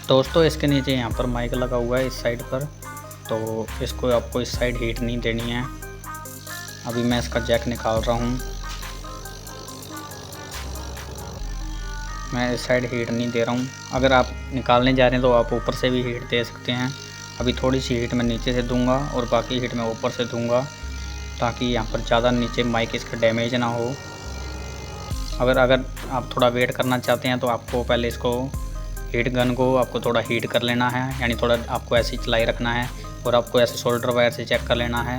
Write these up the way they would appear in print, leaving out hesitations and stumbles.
दोस्तों इसके नीचे यहाँ पर माइक लगा हुआ है इस साइड पर, तो इसको आपको इस साइड हीट नहीं देनी है। अभी मैं इसका जैक निकाल रहा हूँ। मैं इस साइड हीट नहीं दे रहा हूँ। अगर आप निकालने जा रहे हैं तो आप ऊपर से भी हीट दे सकते हैं। अभी थोड़ी सी हीट मैं नीचे से दूंगा और बाकी हीट मैं ऊपर से दूंगा, ताकि यहाँ पर ज़्यादा नीचे माइक इसका डैमेज ना हो। अगर आप थोड़ा वेट करना चाहते हैं तो आपको पहले इसको हीट गन को आपको थोड़ा हीट कर लेना है, यानी थोड़ा आपको ऐसे चलाई रखना है और आपको ऐसे शोल्डर वायर से चेक कर लेना है।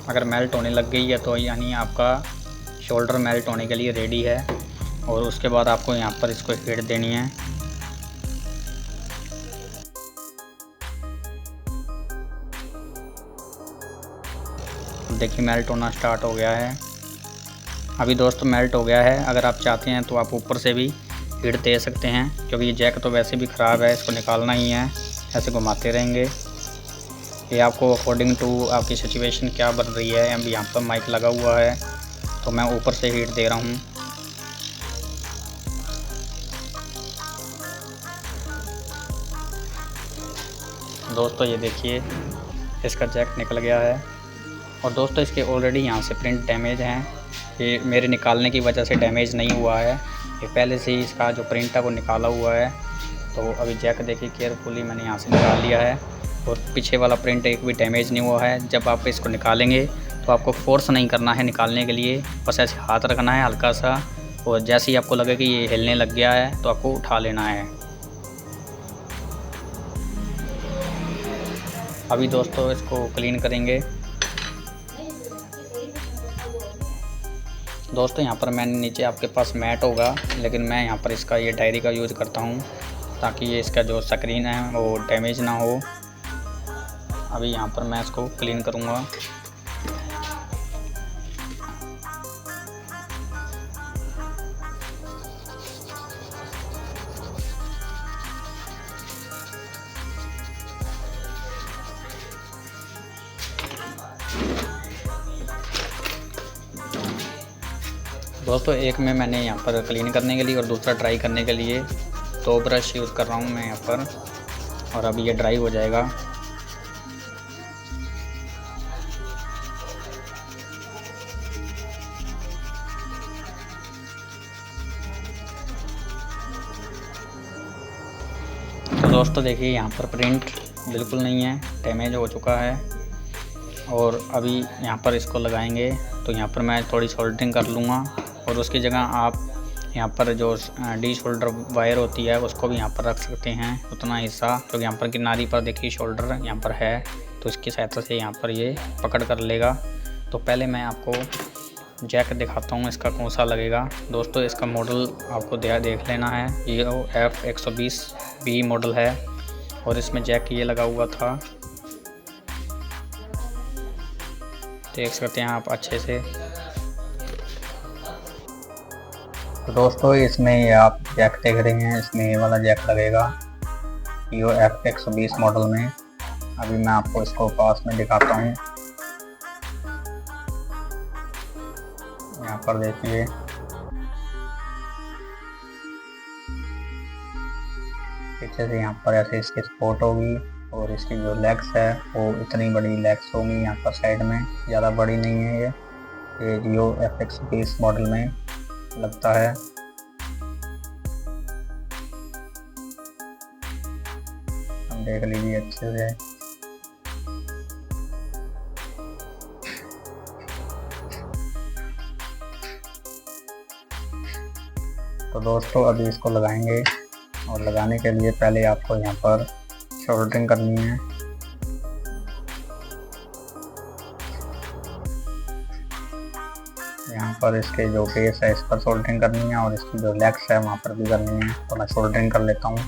अगर मेल्ट होने लग गई है तो यानी आपका शोल्डर मेल्ट होने के लिए रेडी है, और उसके बाद आपको यहाँ पर इसको हीट देनी है। देखिए मेल्ट होना स्टार्ट हो गया है। अभी दोस्तों मेल्ट हो गया है। अगर आप चाहते हैं तो आप ऊपर से भी हीट दे सकते हैं, क्योंकि ये जैक तो वैसे भी ख़राब है, इसको निकालना ही है। ऐसे घुमाते रहेंगे। ये आपको अकॉर्डिंग टू आपकी सिचुएशन क्या बन रही है। अभी यहाँ पर माइक लगा हुआ है तो मैं ऊपर से हीट दे रहा हूँ। दोस्तों ये देखिए इसका जैक निकल गया है। और दोस्तों इसके ऑलरेडी यहाँ से प्रिंट डैमेज हैं। ये मेरे निकालने की वजह से डैमेज नहीं हुआ है, ये पहले से ही इसका जो प्रिंट है वो निकाला हुआ है। तो अभी जैक देखिए केयरफुली मैंने यहाँ से निकाल लिया है, और पीछे वाला प्रिंट एक भी डैमेज नहीं हुआ है। जब आप इसको निकालेंगे तो आपको फोर्स नहीं करना है निकालने के लिए, बस ऐसे हाथ रखना है हल्का सा, और जैसे ही आपको लगे कि ये हिलने लग गया है तो आपको उठा लेना है। अभी दोस्तों इसको क्लीन करेंगे। दोस्तों यहाँ पर मैंने नीचे आपके पास मैट होगा, लेकिन मैं यहाँ पर इसका ये डायरी का यूज़ करता हूँ, ताकि ये इसका जो स्क्रीन है वो डैमेज ना हो। अभी यहाँ पर मैं इसको क्लीन करूँगा। दोस्तों एक में मैंने यहाँ पर क्लीन करने के लिए और दूसरा ड्राई करने के लिए 2 ब्रश यूज़ कर रहा हूँ मैं यहाँ पर, और अभी ये ड्राई हो जाएगा। तो दोस्तों देखिए यहाँ पर प्रिंट बिल्कुल नहीं है, डैमेज हो चुका है। और अभी यहाँ पर इसको लगाएंगे तो यहाँ पर मैं थोड़ी सोल्डरिंग कर लूँगा, और उसकी जगह आप यहाँ पर जो डी शोल्डर वायर होती है उसको भी यहाँ पर रख सकते हैं, उतना हिस्सा, क्योंकि यहाँ पर किनारी पर देखिए शोल्डर यहाँ पर है, तो इसकी सहायता से यहाँ पर ये पकड़ कर लेगा। तो पहले मैं आपको जैक दिखाता हूँ इसका कौन सा लगेगा। दोस्तों इसका मॉडल आपको देख लेना है, ये F120B मॉडल है, और इसमें जैक ये लगा हुआ था, देख सकते हैं आप अच्छे से। तो दोस्तों इसमें ये आप जैक देख रहे हैं, इसमें ये वाला जैक लगेगा यो F120 मॉडल में। अभी मैं आपको इसको पास में दिखाता हूँ। यहाँ पर देखिए पीछे से यहाँ पर ऐसे इसकी सपोर्ट होगी, और इसकी जो लेग्स है वो इतनी बड़ी लेग्स होंगी यहाँ पर साइड में, ज़्यादा बड़ी नहीं है। ये जियो F120 मॉडल में लगता है। हम देख लीजिए अच्छे से। तो दोस्तों अभी इसको लगाएंगे, और लगाने के लिए पहले आपको यहाँ पर सोल्डरिंग करनी है। यहाँ पर इसके जो बेस है इस पर सोल्डरिंग करनी है, और इसकी जो लेग्स है वहाँ पर भी करनी है। तो मैं सोल्डरिंग कर लेता हूँ।